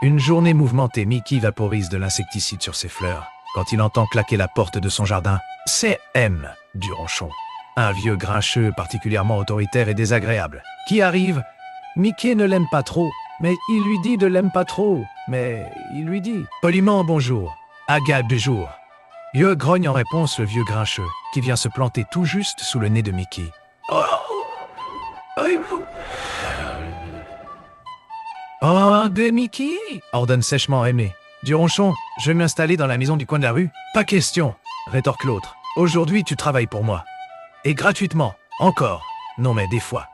Une journée mouvementée, Mickey vaporise de l'insecticide sur ses fleurs. Quand il entend claquer la porte de son jardin, c'est M du ronchon. Un vieux grincheux particulièrement autoritaire et désagréable. Qui arrive? Mickey ne l'aime pas trop, mais il lui dit de l'aime pas trop, mais il lui dit poliment bonjour, agable du jour. Yo grogne en réponse le vieux grincheux, qui vient se planter tout juste sous le nez de Mickey. Oh, de Mickey, ordonne sèchement Aimé. Du ronchon, je vais m'installer dans la maison du coin de la rue. Pas question, rétorque l'autre. Aujourd'hui, tu travailles pour moi. Et gratuitement, encore. Non mais des fois.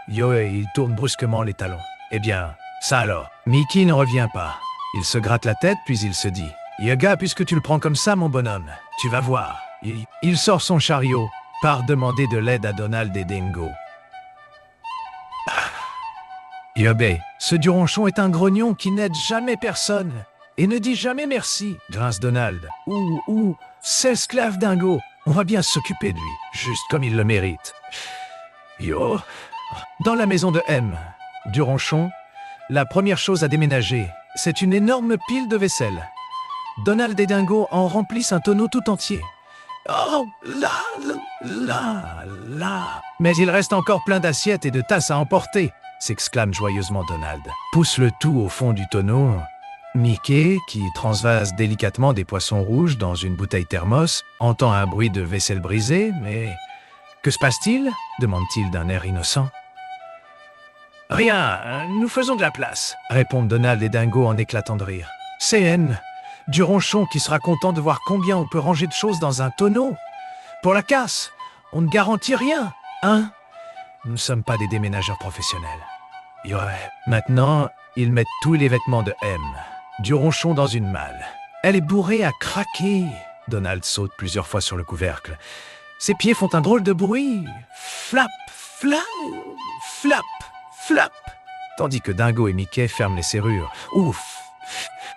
Yo, il tourne brusquement les talons. Eh bien, ça alors. Mickey ne revient pas. Il se gratte la tête, puis il se dit. Yoga, puisque tu le prends comme ça, mon bonhomme, tu vas voir. Il sort son chariot, part demander de l'aide à Donald et Dingo. Yobé, ce Duronchon est un grognon qui n'aide jamais personne et ne dit jamais merci, grince Donald. Ou, c'est esclave Dingo, on va bien s'occuper de lui, juste comme il le mérite. Yo, dans la maison de M, Duronchon, la première chose à déménager, c'est une énorme pile de vaisselle. Donald et Dingo en remplissent un tonneau tout entier. Oh, là. Mais il reste encore plein d'assiettes et de tasses à emporter, s'exclame joyeusement Donald. Pousse le tout au fond du tonneau. Mickey, qui transvase délicatement des poissons rouges dans une bouteille thermos, entend un bruit de vaisselle brisée, mais... Que se passe-t-il? Demande-t-il d'un air innocent. Rien, nous faisons de la place, répondent Donald et Dingo en éclatant de rire. C'est N, du ronchon qui sera content de voir combien on peut ranger de choses dans un tonneau. Pour la casse, on ne garantit rien, hein? Nous ne sommes pas des déménageurs professionnels. Maintenant, ils mettent tous les vêtements de M, du ronchon dans une malle. Elle est bourrée à craquer. Donald saute plusieurs fois sur le couvercle. Ses pieds font un drôle de bruit. Flap, flap, flap, flap. Tandis que Dingo et Mickey ferment les serrures. Ouf!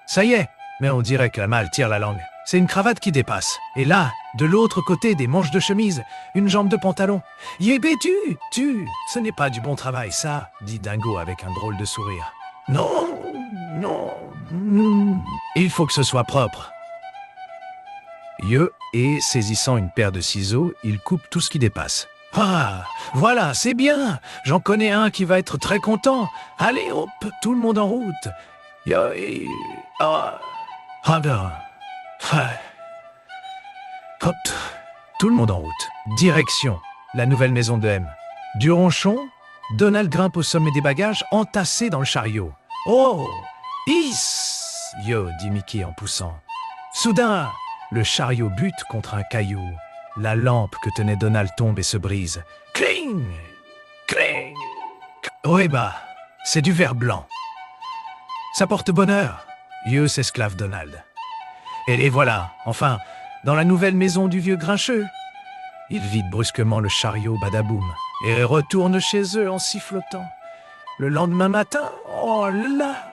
Ça y est, mais on dirait que la malle tire la langue. C'est une cravate qui dépasse. Et là, de l'autre côté, des manches de chemise, une jambe de pantalon. Yébé, tu, ce n'est pas du bon travail, ça, dit Dingo avec un drôle de sourire. Non. Il faut que ce soit propre. Et saisissant une paire de ciseaux, il coupe tout ce qui dépasse. Ah, voilà, c'est bien. J'en connais un qui va être très content. Allez, hop, tout le monde en route. Hop, tout le monde en route. Direction, la nouvelle maison de M. Du ronchon, Donald grimpe au sommet des bagages entassés dans le chariot. Oh, is, dit Mickey en poussant. Soudain, le chariot bute contre un caillou. La lampe que tenait Donald tombe et se brise. Cling, cling. Oh c'est du verre blanc. Ça porte bonheur, s'esclave Donald. Et les voilà, enfin, dans la nouvelle maison du vieux grincheux. Ils vident brusquement le chariot badaboum et retournent chez eux en sifflotant. Le lendemain matin, oh là!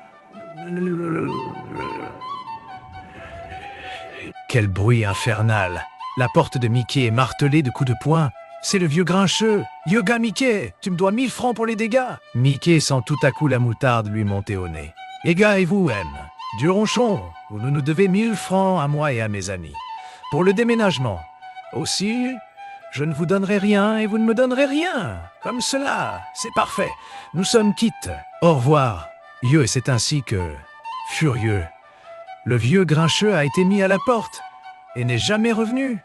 Quel bruit infernal! La porte de Mickey est martelée de coups de poing. C'est le vieux grincheux. Yoga Mickey, tu me dois 1000 francs pour les dégâts. Mickey sent tout à coup la moutarde lui monter au nez. Et gars et vous, M, du ronchon, vous nous devez 1000 francs à moi et à mes amis. Pour le déménagement. Aussi, je ne vous donnerai rien et vous ne me donnerez rien. Comme cela, c'est parfait. Nous sommes quittes. Au revoir. Et c'est ainsi que, furieux, le vieux grincheux a été mis à la porte et n'est jamais revenu.